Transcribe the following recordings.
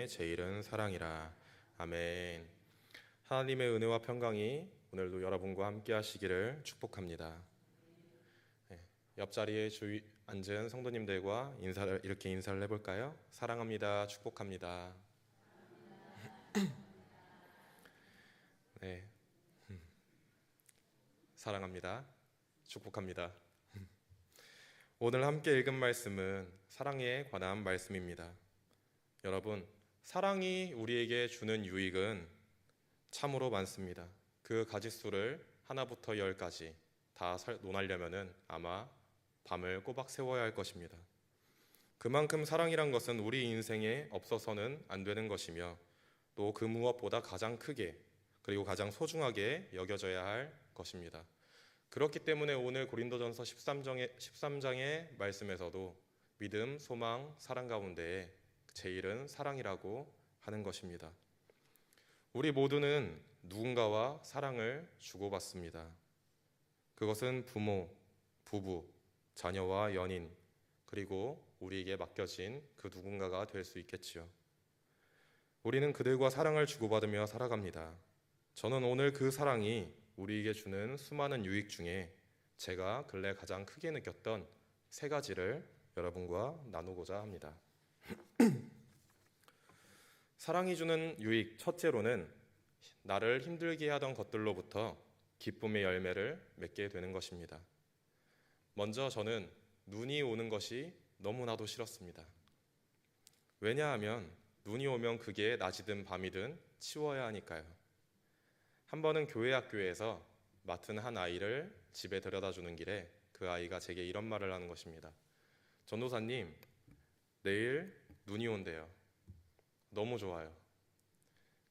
중에 제일은 사랑이라. 아멘. 하나님의 은혜와 평강이 오늘도 여러분과 함께 하시기를 축복합니다. 네, 옆자리에 앉은 성도님들과 이렇게 인사를 해볼까요? 사랑합니다. 축복합니다. 네, 사랑합니다. 축복합니다. 오늘 함께 읽은 말씀은 사랑에 관한 말씀입니다. 여러분, 사랑이 우리에게 주는 유익은 참으로 많습니다. 그 가지수를 하나부터 열까지 다 논하려면은 아마 밤을 꼬박 세워야 할 것입니다. 그만큼 사랑이란 것은 우리 인생에 없어서는 안 되는 것이며 또 그 무엇보다 가장 크게 그리고 가장 소중하게 여겨져야 할 것입니다. 그렇기 때문에 오늘 고린도전서 13장의 말씀에서도 믿음, 소망, 사랑 가운데에 제일은 사랑이라고 하는 것입니다. 우리 모두는 누군가와 사랑을 주고받습니다. 그것은 부모, 부부, 자녀와 연인, 그리고 우리에게 맡겨진 그 누군가가 될 수 있겠지요. 우리는 그들과 사랑을 주고받으며 살아갑니다. 저는 오늘 그 사랑이 우리에게 주는 수많은 유익 중에 제가 근래 가장 크게 느꼈던 세 가지를 여러분과 나누고자 합니다. 사랑이 주는 유익, 첫째로는 나를 힘들게 하던 것들로부터 기쁨의 열매를 맺게 되는 것입니다. 먼저 저는 눈이 오는 것이 너무나도 싫었습니다. 왜냐하면 눈이 오면 그게 낮이든 밤이든 치워야 하니까요. 한 번은 교회 학교에서 맡은 한 아이를 집에 데려다 주는 길에 그 아이가 제게 이런 말을 하는 것입니다. 전도사님, 내일 눈이 온대요. 너무 좋아요.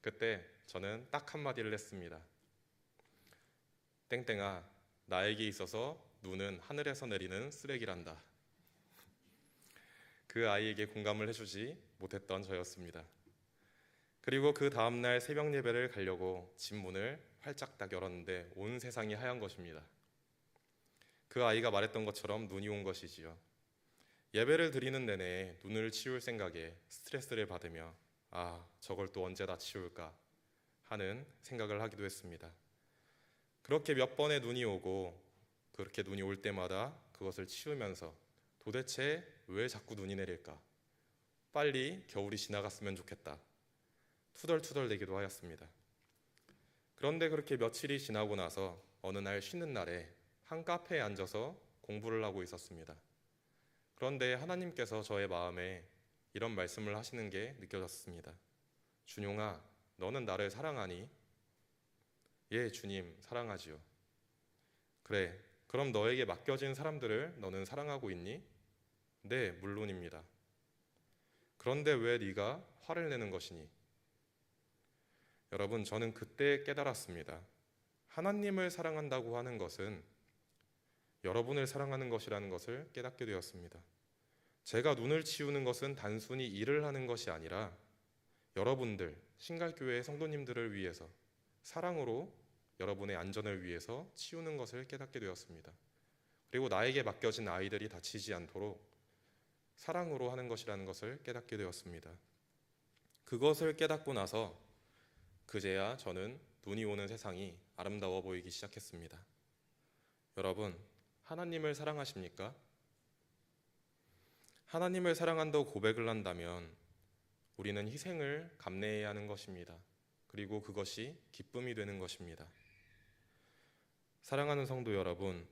그때 저는 딱 한마디를 했습니다. 땡땡아, 나에게 있어서 눈은 하늘에서 내리는 쓰레기란다. 그 아이에게 공감을 해주지 못했던 저였습니다. 그리고 그 다음날 새벽 예배를 가려고 집 문을 활짝 딱 열었는데 온 세상이 하얀 것입니다. 그 아이가 말했던 것처럼 눈이 온 것이지요. 예배를 드리는 내내 눈을 치울 생각에 스트레스를 받으며 저걸 또 언제 다 치울까 하는 생각을 하기도 했습니다. 그렇게 몇 번의 눈이 오고 그렇게 눈이 올 때마다 그것을 치우면서 도대체 왜 자꾸 눈이 내릴까? 빨리 겨울이 지나갔으면 좋겠다. 투덜투덜대기도 하였습니다. 그런데 그렇게 며칠이 지나고 나서 어느 날 쉬는 날에 한 카페에 앉아서 공부를 하고 있었습니다. 그런데 하나님께서 저의 마음에 이런 말씀을 하시는 게 느껴졌습니다. 준용아, 너는 나를 사랑하니? 예, 주님, 사랑하지요. 그래, 그럼 너에게 맡겨진 사람들을 너는 사랑하고 있니? 네, 물론입니다. 그런데 왜 네가 화를 내는 것이니? 여러분, 저는 그때 깨달았습니다. 하나님을 사랑한다고 하는 것은 여러분을 사랑하는 것이라는 것을 깨닫게 되었습니다. 제가 눈을 치우는 것은 단순히 일을 하는 것이 아니라 여러분들, 신갈교회 성도님들을 위해서 사랑으로 여러분의 안전을 위해서 치우는 것을 깨닫게 되었습니다. 그리고 나에게 맡겨진 아이들이 다치지 않도록 사랑으로 하는 것이라는 것을 깨닫게 되었습니다. 그것을 깨닫고 나서 그제야 저는 눈이 오는 세상이 아름다워 보이기 시작했습니다. 여러분, 하나님을 사랑하십니까? 하나님을 사랑한다고 고백을 한다면 우리는 희생을 감내해야 하는 것입니다. 그리고 그것이 기쁨이 되는 것입니다. 사랑하는 성도 여러분,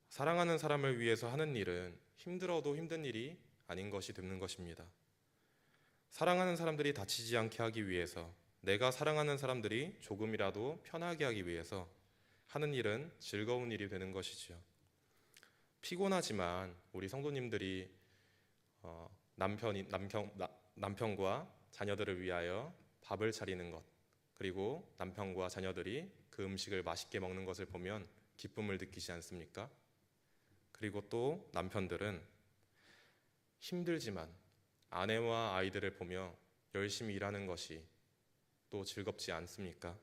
사랑하는 사람을 위해서 하는 일은 힘들어도 힘든 일이 아닌 것이 되는 것입니다. 사랑하는 사람들이 다치지 않게 하기 위해서, 내가 사랑하는 사람들이 조금이라도 편하게 하기 위해서 하는 일은 즐거운 일이 되는 것이지요. 피곤하지만 우리 성도님들이 남편과 자녀들을 위하여 밥을 차리는 것, 그리고 남편과 자녀들이 그 음식을 맛있게 먹는 것을 보면 기쁨을 느끼지 않습니까? 그리고 또 남편들은 힘들지만 아내와 아이들을 보며 열심히 일하는 것이 또 즐겁지 않습니까?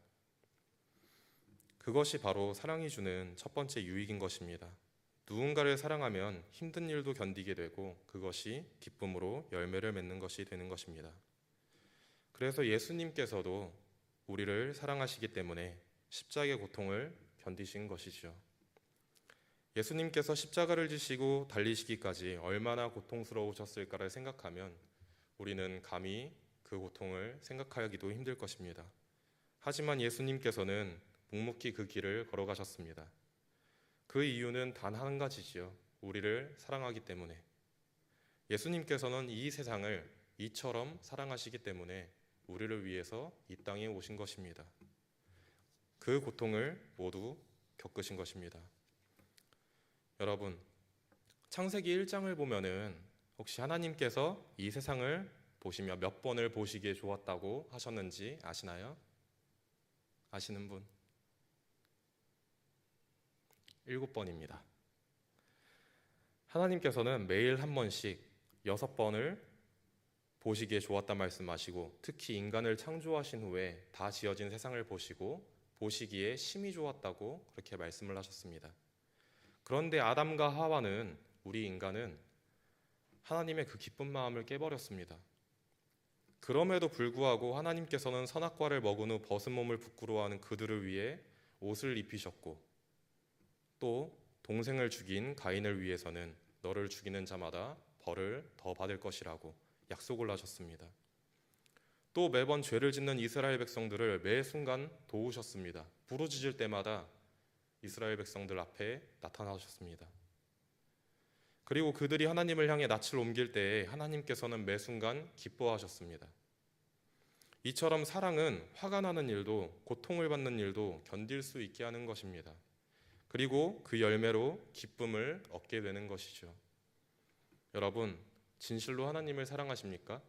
그것이 바로 사랑이 주는 첫 번째 유익인 것입니다. 누군가를 사랑하면 힘든 일도 견디게 되고 그것이 기쁨으로 열매를 맺는 것이 되는 것입니다. 그래서 예수님께서도 우리를 사랑하시기 때문에 십자가의 고통을 견디신 것이죠. 예수님께서 십자가를 지시고 달리시기까지 얼마나 고통스러우셨을까를 생각하면 우리는 감히 그 고통을 생각하기도 힘들 것입니다. 하지만 예수님께서는 묵묵히 그 길을 걸어가셨습니다. 그 이유는 단 한 가지지요. 우리를 사랑하기 때문에. 예수님께서는 이 세상을 이처럼 사랑하시기 때문에 우리를 위해서 이 땅에 오신 것입니다. 그 고통을 모두 겪으신 것입니다. 여러분, 창세기 1장을 보면은 혹시 하나님께서 이 세상을 보시며 몇 번을 보시기에 좋았다고 하셨는지 아시나요? 아시는 분? 7번입니다. 하나님께서는 매일 한 번씩 6번을 보시기에 좋았단 말씀하시고, 특히 인간을 창조하신 후에 다 지어진 세상을 보시기에 심히 좋았다고 그렇게 말씀을 하셨습니다. 그런데 아담과 하와는, 우리 인간은 하나님의 그 기쁜 마음을 깨버렸습니다. 그럼에도 불구하고 하나님께서는 선악과를 먹은 후 벗은 몸을 부끄러워하는 그들을 위해 옷을 입히셨고, 또 동생을 죽인 가인을 위해서는 너를 죽이는 자마다 벌을 더 받을 것이라고 약속을 하셨습니다. 또 매번 죄를 짓는 이스라엘 백성들을 매 순간 도우셨습니다. 부르짖을 때마다 이스라엘 백성들 앞에 나타나셨습니다. 그리고 그들이 하나님을 향해 낯을 옮길 때에 하나님께서는 매 순간 기뻐하셨습니다. 이처럼 사랑은 화가 나는 일도 고통을 받는 일도 견딜 수 있게 하는 것입니다. 그리고 그 열매로 기쁨을 얻게 되는 것이죠. 여러분, 진실로 하나님을 사랑하십니까?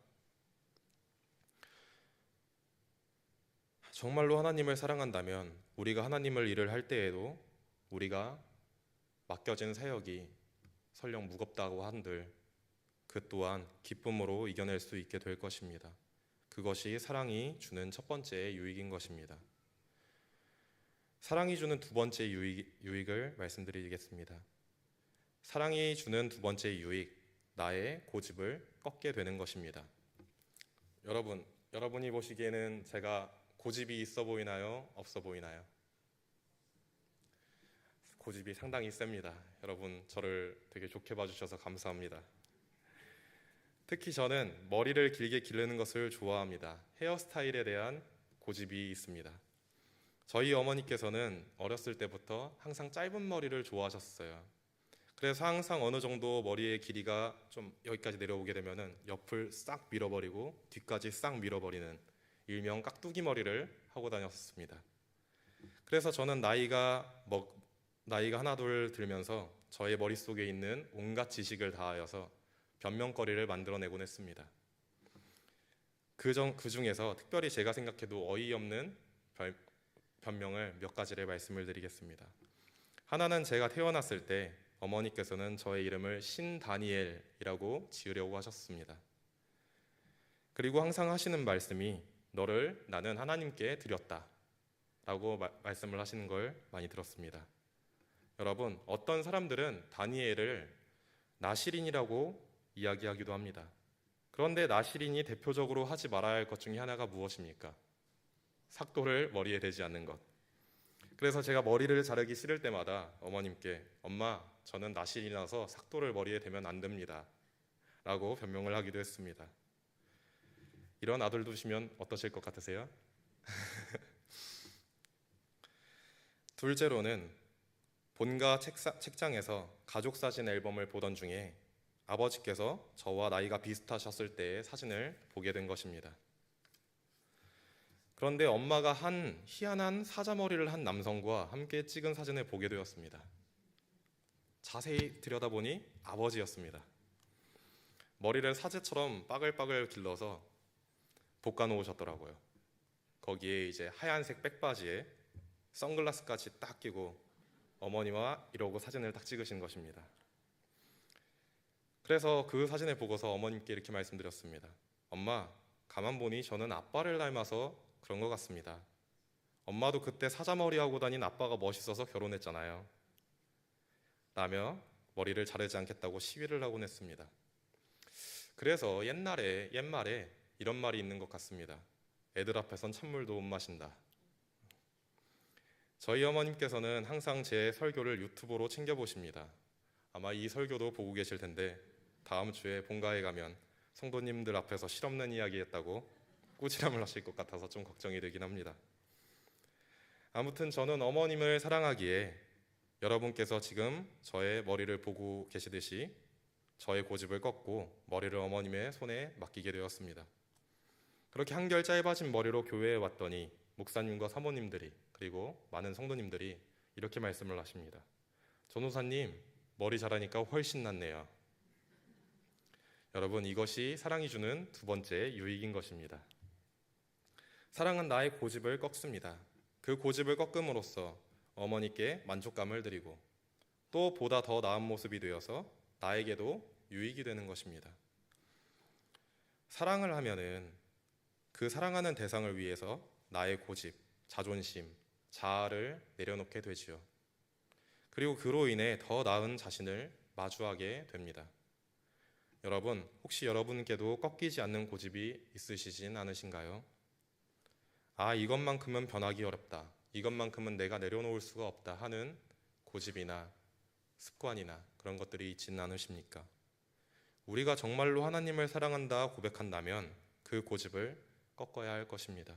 정말로 하나님을 사랑한다면 우리가 하나님을 일을 할 때에도 우리가 맡겨진 사역이 설령 무겁다고 한들 그 또한 기쁨으로 이겨낼 수 있게 될 것입니다. 그것이 사랑이 주는 첫 번째 유익인 것입니다. 사랑이 주는 두 번째 유익을 말씀드리겠습니다. 사랑이 주는 두 번째 유익, 나의 고집을 꺾게 되는 것입니다. 여러분이 보시기에는 제가 고집이 있어 보이나요? 없어 보이나요? 고집이 상당히 셉니다. 여러분, 저를 되게 좋게 봐주셔서 감사합니다. 특히 저는 머리를 길게 기르는 것을 좋아합니다. 헤어스타일에 대한 고집이 있습니다. 저희 어머니께서는 어렸을 때부터 항상 짧은 머리를 좋아하셨어요. 그래서 항상 어느 정도 머리의 길이가 좀 여기까지 내려오게 되면은 옆을 싹 밀어버리고 뒤까지 싹 밀어버리는 일명 깍두기 머리를 하고 다녔습니다. 그래서 저는 나이가 하나 둘 들면서 저의 머릿속에 있는 온갖 지식을 다하여서 변명거리를 만들어내곤 했습니다. 그 중에서 특별히 제가 생각해도 어이없는 변명을 몇 가지를 말씀을 드리겠습니다. 하나는 제가 태어났을 때 어머니께서는 저의 이름을 신다니엘이라고 지으려고 하셨습니다. 그리고 항상 하시는 말씀이 너를 나는 하나님께 드렸다 라고 말씀을 하시는 걸 많이 들었습니다. 여러분, 어떤 사람들은 다니엘을 나시린이라고 이야기하기도 합니다. 그런데 나시린이 대표적으로 하지 말아야 할 것 중에 하나가 무엇입니까? 삭도를 머리에 대지 않는 것. 그래서 제가 머리를 자르기 싫을 때마다 어머님께 엄마, 저는 나시린이라서 삭도를 머리에 대면 안 됩니다 라고 변명을 하기도 했습니다. 이런 아들 두시면 어떠실 것 같으세요? 둘째로는 본가 책장에서 가족사진 앨범을 보던 중에 아버지께서 저와 나이가 비슷하셨을 때의 사진을 보게 된 것입니다. 그런데 엄마가 한 희한한 사자머리를 한 남성과 함께 찍은 사진을 보게 되었습니다. 자세히 들여다보니 아버지였습니다. 머리를 사제처럼 빠글빠글 길러서 볶아 놓으셨더라고요. 거기에 이제 하얀색 백바지에 선글라스까지 딱 끼고 어머니와 이러고 사진을 딱 찍으신 것입니다. 그래서 그 사진을 보고서 어머님께 이렇게 말씀드렸습니다. 엄마, 가만 보니 저는 아빠를 닮아서 그런 것 같습니다. 엄마도 그때 사자머리 하고 다닌 아빠가 멋있어서 결혼했잖아요 라며 머리를 자르지 않겠다고 시위를 하곤 했습니다. 그래서 옛말에 이런 말이 있는 것 같습니다. 애들 앞에선 찬물도 못 마신다. 저희 어머님께서는 항상 제 설교를 유튜브로 챙겨보십니다. 아마 이 설교도 보고 계실 텐데 다음 주에 본가에 가면 성도님들 앞에서 실없는 이야기 했다고 꾸지람을 하실 것 같아서 좀 걱정이 되긴 합니다. 아무튼 저는 어머님을 사랑하기에 여러분께서 지금 저의 머리를 보고 계시듯이 저의 고집을 꺾고 머리를 어머님의 손에 맡기게 되었습니다. 그렇게 한결 짧아진 머리로 교회에 왔더니 목사님과 사모님들이 그리고 많은 성도님들이 이렇게 말씀을 하십니다. 전도사님, 머리 자라니까 훨씬 낫네요. 여러분, 이것이 사랑이 주는 두 번째 유익인 것입니다. 사랑은 나의 고집을 꺾습니다. 그 고집을 꺾음으로써 어머니께 만족감을 드리고 또 보다 더 나은 모습이 되어서 나에게도 유익이 되는 것입니다. 사랑을 하면은 그 사랑하는 대상을 위해서 나의 고집, 자존심, 자아를 내려놓게 되지요. 그리고 그로 인해 더 나은 자신을 마주하게 됩니다. 여러분, 혹시 여러분께도 꺾이지 않는 고집이 있으시진 않으신가요? 이것만큼은 변하기 어렵다. 이것만큼은 내가 내려놓을 수가 없다 하는 고집이나 습관이나 그런 것들이 있지는 않으십니까? 우리가 정말로 하나님을 사랑한다 고백한다면 그 고집을 꺾어야 할 것입니다.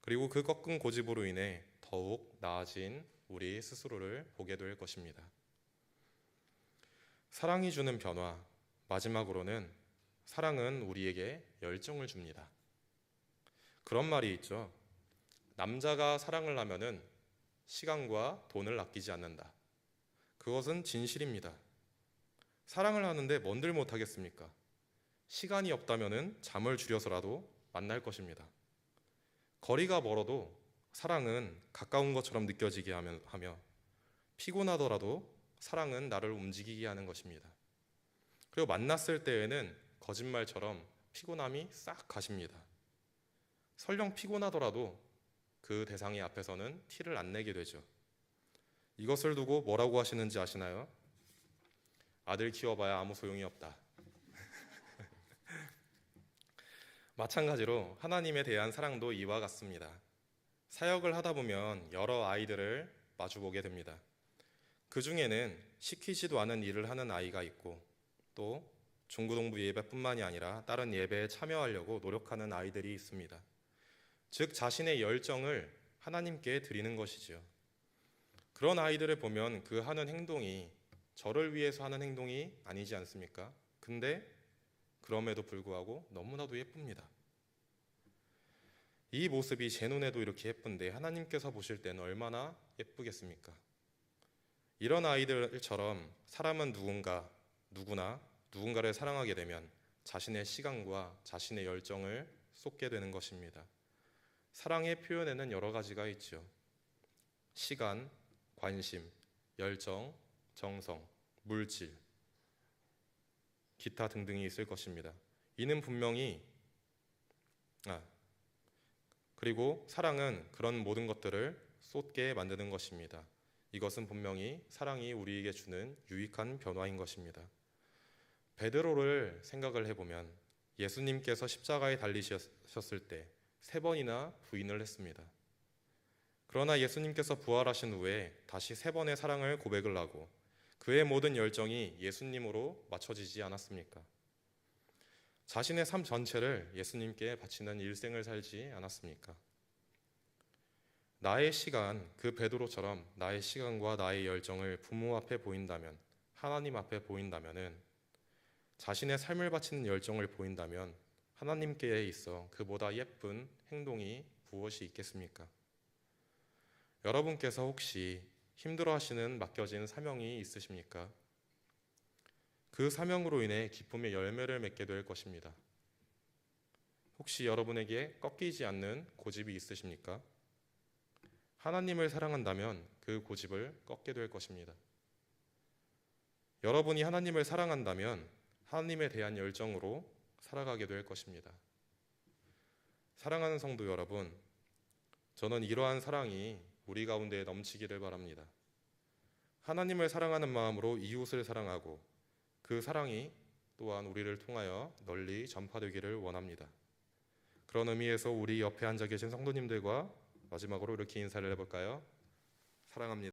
그리고 그 꺾은 고집으로 인해 더욱 나아진 우리 스스로를 보게 될 것입니다. 사랑이 주는 변화, 마지막으로는 사랑은 우리에게 열정을 줍니다. 그런 말이 있죠. 남자가 사랑을 하면은 시간과 돈을 아끼지 않는다. 그것은 진실입니다. 사랑을 하는데 뭔들 못하겠습니까? 시간이 없다면은 잠을 줄여서라도 만날 것입니다. 거리가 멀어도 사랑은 가까운 것처럼 느껴지게 하며 피곤하더라도 사랑은 나를 움직이게 하는 것입니다. 그리고 만났을 때에는 거짓말처럼 피곤함이 싹 가십니다. 설령 피곤하더라도 그 대상의 앞에서는 티를 안 내게 되죠. 이것을 두고 뭐라고 하시는지 아시나요? 아들 키워봐야 아무 소용이 없다. 마찬가지로 하나님에 대한 사랑도 이와 같습니다. 사역을 하다 보면 여러 아이들을 마주보게 됩니다. 그 중에는 시키지도 않은 일을 하는 아이가 있고 또 중고등부 예배뿐만이 아니라 다른 예배에 참여하려고 노력하는 아이들이 있습니다. 즉 자신의 열정을 하나님께 드리는 것이죠. 그런 아이들을 보면 그 하는 행동이 저를 위해서 하는 행동이 아니지 않습니까? 근데 그럼에도 불구하고 너무나도 예쁩니다. 이 모습이 제 눈에도 이렇게 예쁜데 하나님께서 보실 때는 얼마나 예쁘겠습니까? 이런 아이들처럼 사람은 누구나 누군가를 사랑하게 되면 자신의 시간과 자신의 열정을 쏟게 되는 것입니다. 사랑의 표현에는 여러 가지가 있죠. 시간, 관심, 열정, 정성, 물질, 기타 등등이 있을 것입니다. 이는 분명히 그리고 사랑은 그런 모든 것들을 쏟게 만드는 것입니다. 이것은 분명히 사랑이 우리에게 주는 유익한 변화인 것입니다. 베드로를 생각을 해보면 예수님께서 십자가에 달리셨을 때 3번이나 부인을 했습니다. 그러나 예수님께서 부활하신 후에 다시 3번의 사랑을 고백을 하고 그의 모든 열정이 예수님으로 맞춰지지 않았습니까? 자신의 삶 전체를 예수님께 바치는 일생을 살지 않았습니까? 나의 시간, 그 베드로처럼 나의 시간과 나의 열정을 부모 앞에 보인다면, 하나님 앞에 보인다면은 자신의 삶을 바치는 열정을 보인다면 하나님께 있어 그보다 예쁜 행동이 무엇이 있겠습니까? 여러분께서 혹시 힘들어하시는 맡겨진 사명이 있으십니까? 그 사명으로 인해 기쁨의 열매를 맺게 될 것입니다. 혹시 여러분에게 꺾이지 않는 고집이 있으십니까? 하나님을 사랑한다면 그 고집을 꺾게 될 것입니다. 여러분이 하나님을 사랑한다면 하나님에 대한 열정으로 살아가게 될 것입니다. 사랑하는 성도 여러분, 저는 이러한 사랑이 우리 가운데 넘치기를 바랍니다. 하나님을 사랑하는 마음으로 이웃을 사랑하고 그 사랑이 또한 우리를 통하여 널리 전파되기를 원합니다. 그런 의미에서 우리 옆에 앉아 계신 성도님들과 마지막으로 이렇게 인사를 해볼까요? 사랑합니다.